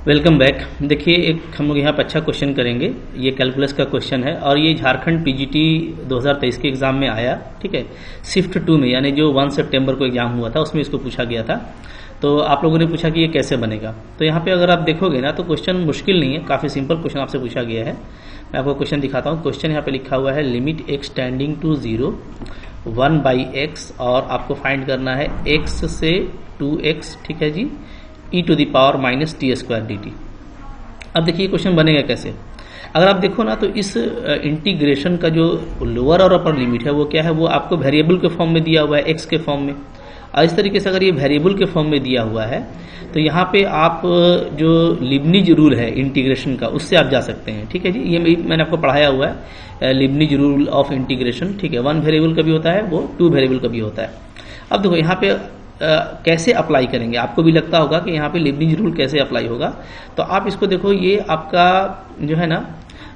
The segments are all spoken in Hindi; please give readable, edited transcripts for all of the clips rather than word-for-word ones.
Welcome back. देखिए एक हम लोग यहाँ पर अच्छा क्वेश्चन करेंगे। ये कैलकुलस का क्वेश्चन है और ये झारखंड पीजीटी 2023 के एग्जाम में आया। ठीक है, शिफ्ट 2 में, यानी जो 1 सितंबर को एग्जाम हुआ था उसमें इसको पूछा गया था। तो आप लोगों ने पूछा कि ये कैसे बनेगा। तो यहाँ पे अगर आप देखोगे ना तो क्वेश्चन मुश्किल नहीं है, काफ़ी सिंपल क्वेश्चन आपसे पूछा गया है। मैं आपको क्वेश्चन दिखाता हूँ। क्वेश्चन यहाँ पे लिखा हुआ है limit x tending to 0 1/x और आपको फाइंड करना है x से 2x, ठीक है जी, e⁻ -t² dt। अब देखिए क्वेश्चन बनेगा कैसे। अगर आप देखो ना तो इस इंटीग्रेशन का जो लोअर और अपर लिमिट है वो क्या है, वो आपको वेरिएबल के फॉर्म में दिया हुआ है, x के फॉर्म में। और इस तरीके से अगर ये वेरिएबल के फॉर्म में दिया हुआ है तो यहाँ पे आप जो लिबनिज रूल है इंटीग्रेशन का उससे आप जा सकते हैं। ठीक है जी, ये मैंने आपको पढ़ाया हुआ है लिबनिज रूल ऑफ इंटीग्रेशन। ठीक है, 1 वेरिएबल का भी होता है, वो 2 वेरिएबल का भी होता है। अब देखो यहाँ पे कैसे अप्लाई करेंगे, आपको भी लगता होगा कि यहाँ पे लिबनिज रूल कैसे अप्लाई होगा। तो आप इसको देखो, ये आपका जो है ना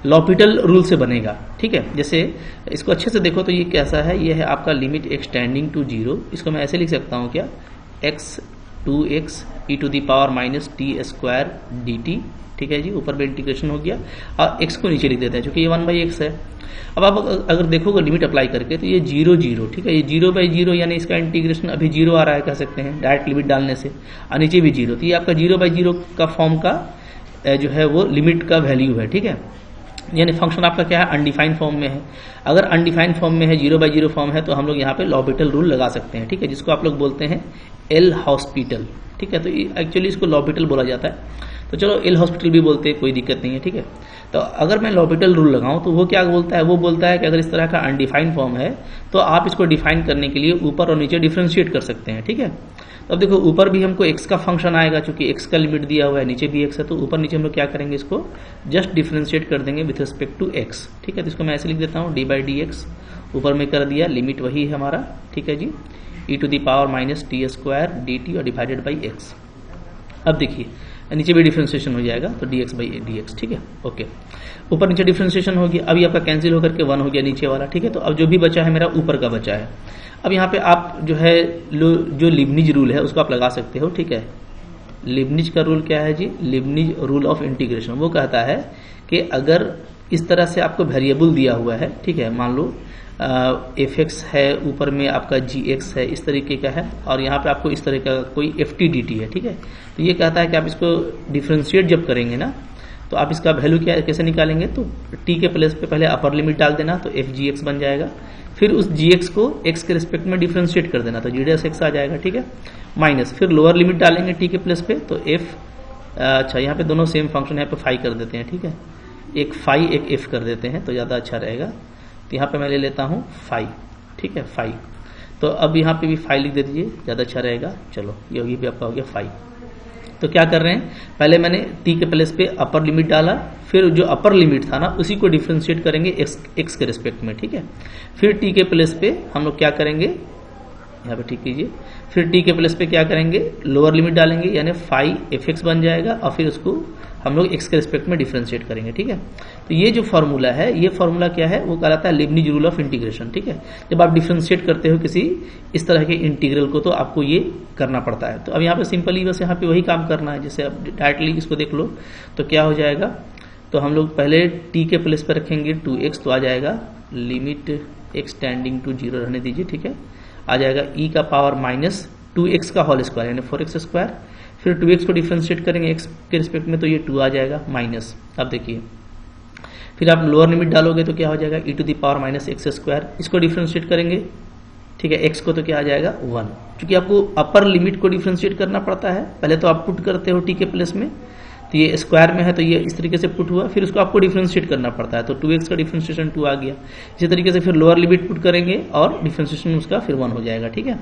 लॉपिटल रूल से बनेगा। ठीक है, जैसे इसको अच्छे से देखो तो ये कैसा है, ये है आपका लिमिट एक्स टेंडिंग टू 0। इसको मैं ऐसे लिख सकता हूँ क्या, x 2x e⁻ -t² dt। ठीक है जी, ऊपर में इंटीग्रेशन हो गया और x को नीचे लिख देते हैं क्योंकि ये 1/x है। अब आप अगर देखोगे लिमिट अप्लाई करके तो ये 0 0, ठीक है, ये 0/0 यानी इसका इंटीग्रेशन अभी 0 आ रहा है, कह सकते हैं डायरेक्ट लिमिट डालने से, और नीचे भी 0। तो ये आपका 0/0 का फॉर्म का जो है वो लिमिट का वैल्यू है। ठीक है, यानी फंक्शन आपका क्या है, अनडिफाइंड फॉर्म में है। अगर अनडिफाइंड फॉर्म में है, 0/0 फॉर्म है, तो हम लोग यहाँ पे लॉपिटल रूल लगा सकते हैं। ठीक है, जिसको आप लोग बोलते हैं एल हॉस्पिटल। ठीक है, तो एक्चुअली इसको लॉपिटल बोला जाता है, तो चलो एल हॉस्पिटल भी बोलते हैं, कोई दिक्कत नहीं है। ठीक है, तो अगर मैं लॉपिटल रूल लगाऊं तो वो क्या बोलता है, वो बोलता है कि अगर इस तरह का अनडिफाइंड फॉर्म है तो आप इसको डिफाइन करने के लिए ऊपर और नीचे डिफ्रेंशिएट कर सकते हैं। ठीक है, तो अब देखो ऊपर भी हमको x का फंक्शन आएगा क्योंकि x का लिमिट दिया हुआ है, नीचे भी x है, तो ऊपर नीचे हम लोग क्या करेंगे, इसको जस्ट डिफ्रेंशिएट कर देंगे विथ रिस्पेक्ट टू x। ठीक है, तो इसको मैं ऐसे लिख देता हूँ d/dx, ऊपर में कर दिया, लिमिट वही है हमारा। ठीक है जी, e⁻ -t² dt और डिवाइडेड बाई x। अब देखिए नीचे भी डिफ्रेंशिएशन हो जाएगा तो dx/dx। ठीक है, ओके, ऊपर नीचे डिफ्रेंशिएशन हो गया। अभी आपका कैंसिल होकर के 1 हो गया नीचे वाला। ठीक है, तो अब जो भी बचा है मेरा ऊपर का बचा है। अब यहाँ पे आप जो है जो लिबनिज रूल है उसको आप लगा सकते हो। ठीक है, लिबनिज का रूल क्या है जी, लिबनिज रूल ऑफ इंटीग्रेशन। वो कहता है कि अगर इस तरह से आपको वेरिएबल दिया हुआ है, ठीक है, मान लो fx है, ऊपर में आपका gx है, इस तरीके का है, और यहाँ पे आपको इस तरह का कोई ft dt है। ठीक है, तो ये कहता है कि आप इसको डिफ्रेंशिएट जब करेंगे ना तो आप इसका वैल्यू क्या कैसे निकालेंगे, तो t के प्लेस पे पहले अपर लिमिट डाल देना तो fgx बन जाएगा, फिर उस gx को x के रिस्पेक्ट में डिफ्रेंशिएट कर देना तो g'(x) आ जाएगा। ठीक है, माइनस फिर लोअर लिमिट डालेंगे t के प्लेस पे तो f, अच्छा यहाँ पे दोनों सेम फंक्शन, यहाँ पे फाई कर देते हैं। ठीक है, एक फाई एक f कर देते हैं तो ज़्यादा अच्छा रहेगा। तो यहाँ पे मैं ले लेता हूँ फाई। ठीक है, फाई, तो अब यहाँ पे भी फाई लिख दे दीजिए, ज़्यादा अच्छा रहेगा। चलो ये भी आपका हो गया फाई। तो क्या कर रहे हैं, पहले मैंने t के प्लेस पे अपर लिमिट डाला, फिर जो अपर लिमिट था ना उसी को डिफ्रेंशिएट करेंगे x के रिस्पेक्ट में। ठीक है, फिर t के प्लेस पे हम लोग क्या करेंगे, यहाँ पे ठीक कीजिए, फिर t के प्लेस पे क्या करेंगे, लोअर लिमिट डालेंगे यानी फाई fx बन जाएगा, और फिर उसको हम लोग x के रिस्पेक्ट में डिफ्रेंशिएट करेंगे। ठीक है, तो ये जो फॉर्मूला है, ये फॉर्मूला क्या है, वो कहलाता है लिबनिज रूल ऑफ इंटीग्रेशन। ठीक है, जब आप डिफ्रेंशिएट करते हो किसी इस तरह के इंटीग्रल को तो आपको ये करना पड़ता है। तो अब यहाँ पे सिंपली बस यहाँ पे वही काम करना है। जैसे आप डायरेक्टली इसको देख लो तो क्या हो जाएगा, तो हम लोग पहले t के प्लेस पर रखेंगे 2x, तो आ जाएगा लिमिट x टेंडिंग टू 0 रहने दीजिए। ठीक है, आ जाएगा e⁻ -2x का होल स्क्वायर यानी 4x², फिर 2x को डिफ्रेंशिएट करेंगे x के रिस्पेक्ट में तो ये 2 आ जाएगा माइनस। अब देखिए फिर आप लोअर लिमिट डालोगे तो क्या हो जाएगा, e⁻ -x², इसको डिफ्रेंशिएट करेंगे। ठीक है, x को तो क्या आ जाएगा 1, क्योंकि आपको अपर लिमिट को डिफ्रेंशिएट करना पड़ता है। पहले तो आप पुट करते हो t के प्लेस में, तो ये स्क्वायर में है तो ये इस तरीके से पुट हुआ, फिर उसको आपको डिफ्रेंशिएट करना पड़ता है, तो 2x का डिफ्रेंशिएशन 2 आ गया। इसी तरीके से फिर लोअर लिमिट पुट करेंगे और डिफ्रेंशिएशन उसका फिर 1 हो जाएगा। ठीक है,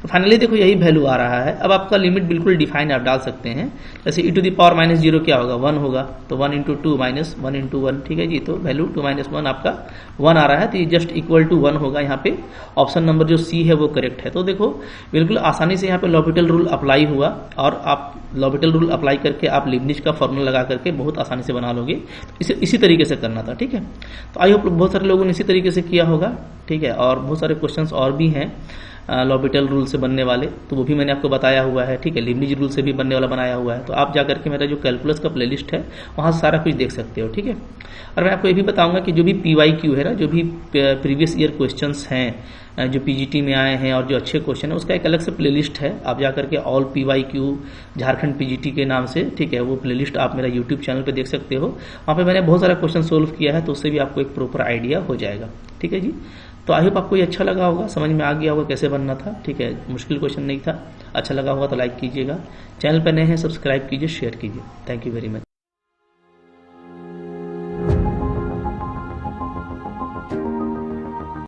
तो फाइनली देखो यही वैल्यू आ रहा है। अब आपका लिमिट बिल्कुल डिफाइन आप डाल सकते हैं, जैसे e⁻ -0 क्या होगा, 1 होगा, तो 1 × 2 - 1 × 1। ठीक है जी, तो वैल्यू 2 - 1 आपका 1 आ रहा है, तो ये जस्ट इक्वल टू 1 होगा। यहाँ पे ऑप्शन नंबर जो सी है वो करेक्ट है। तो देखो बिल्कुल आसानी से यहाँ पे लॉपिटल रूल अप्लाई हुआ, और आप लॉपिटल रूल अप्लाई करके आप लिबनिज इसका फॉर्मूला लगा करके बहुत आसानी से बना लोगे। इसी तरीके से करना था, ठीक है। तो आई होप बहुत सारे लोगों ने इसी तरीके से किया होगा, ठीक है। और बहुत सारे क्वेश्चंस और भी हैं लॉबिटल रूल से बनने वाले, तो वो भी मैंने आपको बताया हुआ है, ठीक है। लीबनिज रूल से भी बनने वाला बनाया हुआ है, तो आप जा करके मेरा जो कैलकुलस का प्लेलिस्ट है वहाँ सारा कुछ देख सकते हो, ठीक है। और मैं आपको ये भी बताऊंगा कि जो भी PYQ है ना, जो भी प्रीवियस ईयर क्वेश्चंस हैं जो PGT में आए हैं और जो अच्छे क्वेश्चन है, उसका एक अलग से प्लेलिस्ट है। आप जा करके ऑल PYQ झारखंड PGT के नाम से, ठीक है, वो प्लेलिस्ट आप मेरा यूट्यूब चैनल पे देख सकते हो। वहाँ पे मैंने बहुत सारा क्वेश्चन सोल्व किया है, तो उससे भी आपको एक प्रॉपर आइडिया हो जाएगा, ठीक है जी। तो आई होप आपको ये अच्छा लगा होगा, समझ में आ गया होगा कैसे बनना था, ठीक है। मुश्किल क्वेश्चन नहीं था। अच्छा लगा होगा तो लाइक कीजिएगा, चैनल पर नए हैं सब्सक्राइब कीजिए, शेयर कीजिए। Thank you very much.